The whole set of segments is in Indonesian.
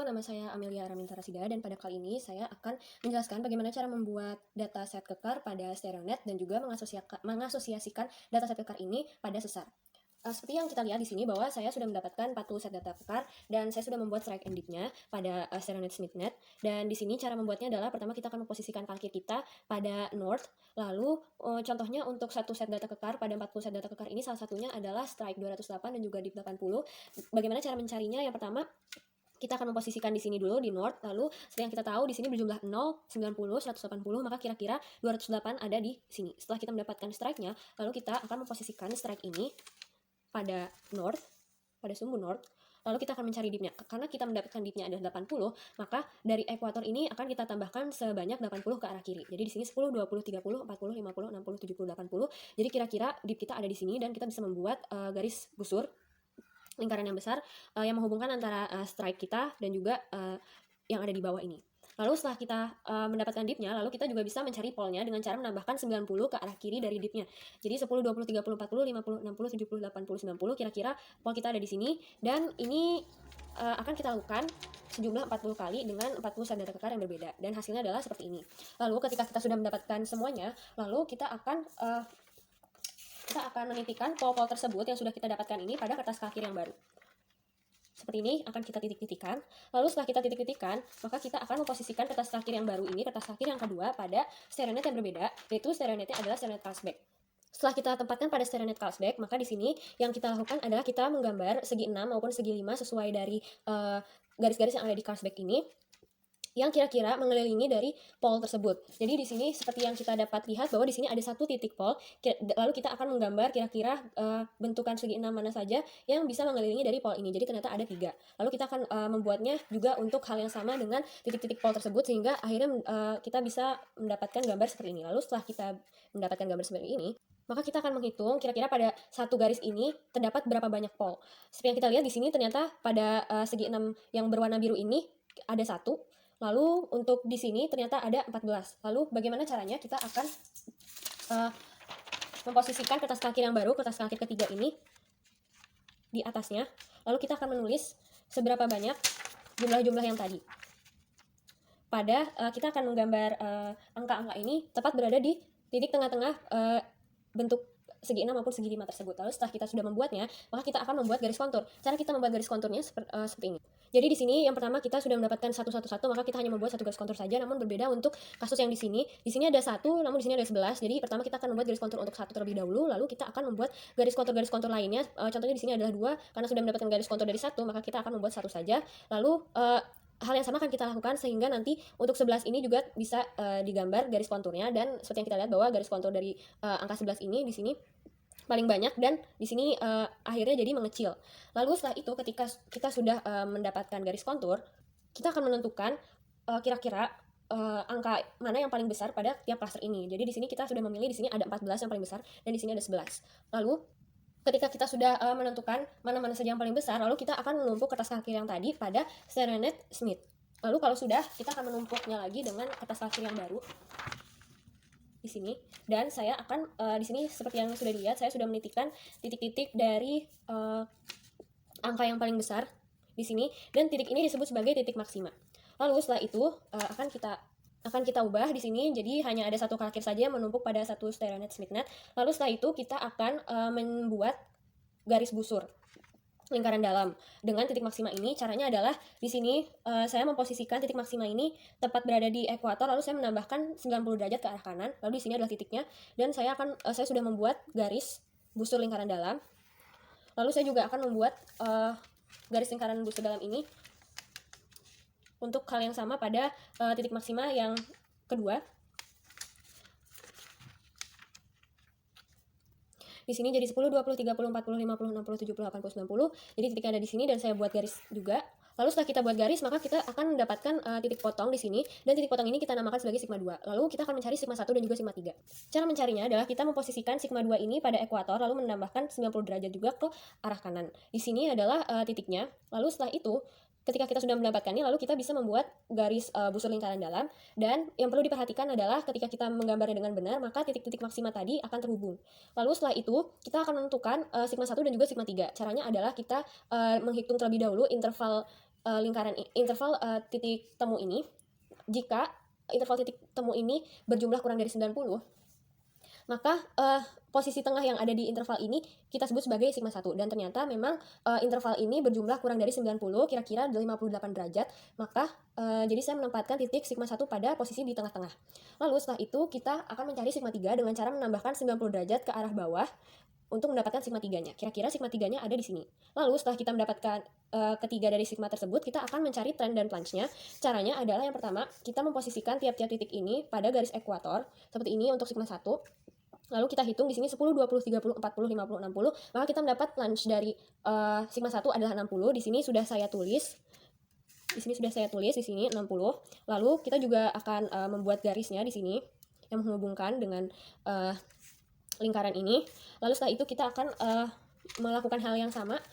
nama saya Amelia Ramintara Sida dan pada kali ini saya akan menjelaskan bagaimana cara membuat dataset kekar pada StereoNet dan juga mengasosiasikan dataset kekar ini pada sesar. Seperti yang kita lihat di sini bahwa saya sudah mendapatkan 40 set data kekar dan saya sudah membuat strike and diff-nya pada StereoNet SmithNet. Dan di sini cara membuatnya adalah pertama kita akan memposisikan kalkir kita pada north. Lalu contohnya untuk satu set data kekar pada 40 set data kekar ini salah satunya adalah strike 208 dan juga diff 80. Bagaimana cara mencarinya? Yang pertama kita akan memposisikan di sini dulu di north, lalu seperti yang kita tahu di sini berjumlah 0, 90, 180, maka kira-kira 208 ada di sini. Setelah kita mendapatkan strike-nya, lalu kita akan memposisikan strike ini pada north, pada sumbu north, lalu kita akan mencari diff-nya. Karena kita mendapatkan diff-nya adalah 80, maka dari ekuator ini akan kita tambahkan sebanyak 80 ke arah kiri. Jadi di sini 10, 20, 30, 40, 50, 60, 70, 80. Jadi kira-kira diff kita ada di sini dan kita bisa membuat garis busur lingkaran yang besar yang menghubungkan antara strike kita dan juga yang ada di bawah ini. Lalu setelah kita mendapatkan diff-nya, lalu kita juga bisa mencari pole-nya dengan cara menambahkan 90 ke arah kiri dari diff-nya. Jadi 10, 20, 30, 40, 50, 60, 70, 80, 90, kira-kira pole kita ada di sini. Dan ini akan kita lakukan sejumlah 40 kali dengan 40 set data kekar yang berbeda. Dan hasilnya adalah seperti ini. Lalu ketika kita sudah mendapatkan semuanya, lalu kita akan menitikan pol-pol tersebut yang sudah kita dapatkan ini pada kertas kalkir yang baru. Seperti ini akan kita titik-titikkan. Lalu setelah kita titik-titikkan, maka kita akan memposisikan kertas kalkir yang baru ini, kertas kalkir yang kedua pada StereoNet yang berbeda, yaitu StereoNet-nya adalah StereoNet Carlsbad. Setelah kita tempatkan pada StereoNet Carlsbad, maka di sini yang kita lakukan adalah kita menggambar segi 6 maupun segi 5 sesuai dari garis-garis yang ada di Carlsbad ini, yang kira-kira mengelilingi dari pole tersebut. Jadi di sini seperti yang kita dapat lihat bahwa di sini ada satu titik pole, lalu kita akan menggambar kira-kira bentukan segi 6 mana saja yang bisa mengelilingi dari pole ini. Jadi ternyata ada 3. Lalu kita akan membuatnya juga untuk hal yang sama dengan titik-titik pole tersebut sehingga akhirnya kita bisa mendapatkan gambar seperti ini. Lalu setelah kita mendapatkan gambar seperti ini, maka kita akan menghitung kira-kira pada satu garis ini terdapat berapa banyak pole. Seperti yang kita lihat di sini ternyata pada segi 6 yang berwarna biru ini ada 1. Lalu untuk di sini ternyata ada 14. Lalu bagaimana caranya? Kita akan memposisikan kertas kalkir yang baru, kertas kalkir ketiga ini di atasnya. Lalu kita akan menulis seberapa banyak jumlah-jumlah yang tadi. Kita akan menggambar angka-angka ini tepat berada di titik tengah-tengah bentuk segi 6 maupun segi 5 tersebut. Lalu setelah kita sudah membuatnya, maka kita akan membuat garis kontur. Cara kita membuat garis konturnya seperti ini. Jadi di sini yang pertama kita sudah mendapatkan 111, maka kita hanya membuat satu garis kontur saja, namun berbeda untuk kasus yang di sini. Di sini ada 1, namun di sini ada 11. Jadi pertama kita akan membuat garis kontur untuk 1 terlebih dahulu, lalu kita akan membuat garis kontur lainnya. Contohnya di sini adalah 2, karena sudah mendapatkan garis kontur dari 1, maka kita akan membuat 1 saja. Lalu hal yang sama akan kita lakukan sehingga nanti untuk 11 ini juga bisa digambar garis konturnya, dan seperti yang kita lihat bahwa garis kontur dari angka 11 ini di sini paling banyak dan di sini akhirnya jadi mengecil. Lalu setelah itu ketika kita sudah mendapatkan garis kontur, kita akan menentukan kira-kira angka mana yang paling besar pada tiap klaster ini. Jadi di sini kita sudah memilih, di sini ada 14 yang paling besar dan di sini ada 11. Lalu ketika kita sudah menentukan mana-mana saja yang paling besar, lalu kita akan menumpuk kertas kalkir yang tadi pada StereoNet Smith. Lalu kalau sudah, kita akan menumpuknya lagi dengan kertas kalkir yang baru di sini, dan saya akan di sini seperti yang sudah dilihat, saya sudah menitikkan titik-titik dari angka yang paling besar di sini, dan titik ini disebut sebagai titik maksima. Lalu setelah itu akan kita ubah di sini, jadi hanya ada satu kalkir saja yang menumpuk pada satu StereoNet SmithNet. Lalu setelah itu kita akan membuat garis busur lingkaran dalam dengan titik maksima ini. Caranya adalah di sini saya memposisikan titik maksima ini tepat berada di ekuator, lalu saya menambahkan 90 derajat ke arah kanan. Lalu di sini adalah titiknya, dan saya sudah membuat garis busur lingkaran dalam. Lalu saya juga akan membuat garis lingkaran busur dalam ini untuk hal yang sama pada titik maksima yang kedua. Di sini jadi 10, 20, 30, 40, 50, 60, 70, 80, 90. Jadi titiknya ada di sini dan saya buat garis juga. Lalu setelah kita buat garis, maka kita akan mendapatkan titik potong di sini, dan titik potong ini kita namakan sebagai sigma 2. Lalu kita akan mencari sigma 1 dan juga sigma 3. Cara mencarinya adalah kita memposisikan sigma 2 ini pada ekuator, lalu menambahkan 90 derajat juga ke arah kanan. Di sini adalah titiknya. Lalu setelah itu ketika kita sudah mendapatkannya, lalu kita bisa membuat garis busur lingkaran dalam, dan yang perlu diperhatikan adalah ketika kita menggambarnya dengan benar, maka titik-titik maksima tadi akan terhubung. Lalu setelah itu, kita akan menentukan sigma 1 dan juga sigma 3. Caranya adalah kita menghitung terlebih dahulu interval interval titik temu ini, jika interval titik temu ini berjumlah kurang dari 90, maka posisi tengah yang ada di interval ini kita sebut sebagai sigma 1. Dan ternyata memang interval ini berjumlah kurang dari 90, kira-kira 58 derajat. Maka jadi saya menempatkan titik sigma 1 pada posisi di tengah-tengah. Lalu setelah itu kita akan mencari sigma 3 dengan cara menambahkan 90 derajat ke arah bawah untuk mendapatkan sigma 3-nya. Kira-kira sigma 3-nya ada di sini. Lalu setelah kita mendapatkan ketiga dari sigma tersebut, kita akan mencari trend dan plunge-nya. Caranya adalah yang pertama, kita memposisikan tiap-tiap titik ini pada garis ekuator, seperti ini untuk sigma 1. Lalu kita hitung di sini 10, 20, 30, 40, 50, 60. Maka kita mendapat plunge dari sigma 1 adalah 60. Di sini sudah saya tulis. Di sini 60. Lalu kita juga akan membuat garisnya di sini yang menghubungkan dengan lingkaran ini. Lalu setelah itu kita akan melakukan hal yang sama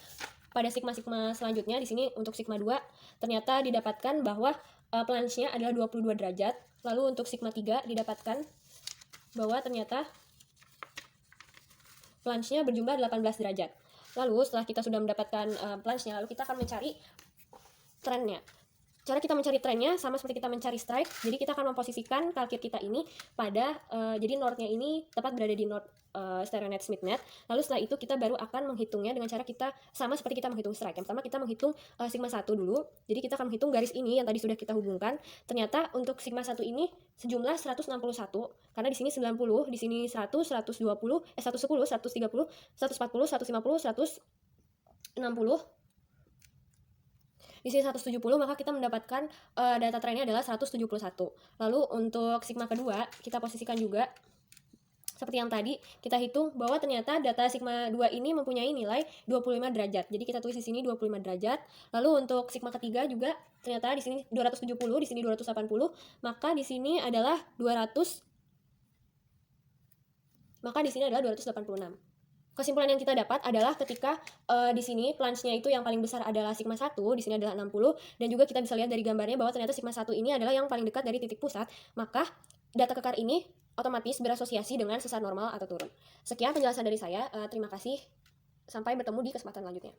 pada sigma-sigma selanjutnya. Di sini untuk sigma 2 ternyata didapatkan bahwa plunge-nya adalah 22 derajat. Lalu untuk sigma 3 didapatkan bahwa ternyata plunge-nya berjumlah 18 derajat. Lalu setelah kita sudah mendapatkan plunge-nya, lalu kita akan mencari trend-nya. Cara kita mencari trennya sama seperti kita mencari strike. Jadi kita akan memposisikan kalkir kita ini pada jadi north-nya ini tepat berada di north stereonet Smith net. Lalu setelah itu kita baru akan menghitungnya dengan cara kita sama seperti kita menghitung strike. Yang pertama kita menghitung sigma 1 dulu. Jadi kita akan menghitung garis ini yang tadi sudah kita hubungkan. Ternyata untuk sigma 1 ini sejumlah 161 karena di sini 90, di sini 100, 120, 110, 130, 140, 150, 160, di sini 170, maka kita mendapatkan data trennya adalah 171. Lalu untuk sigma kedua, kita posisikan juga seperti yang tadi, kita hitung bahwa ternyata data sigma 2 ini mempunyai nilai 25 derajat. Jadi kita tulis di sini 25 derajat. Lalu untuk sigma ketiga juga ternyata di sini 270, di sini 280, maka di sini adalah 286. Kesimpulan yang kita dapat adalah ketika di sini plunge-nya itu yang paling besar adalah sigma 1, di sini adalah 60, dan juga kita bisa lihat dari gambarnya bahwa ternyata sigma 1 ini adalah yang paling dekat dari titik pusat, maka data kekar ini otomatis berasosiasi dengan sesar normal atau turun. Sekian penjelasan dari saya, terima kasih, sampai bertemu di kesempatan selanjutnya.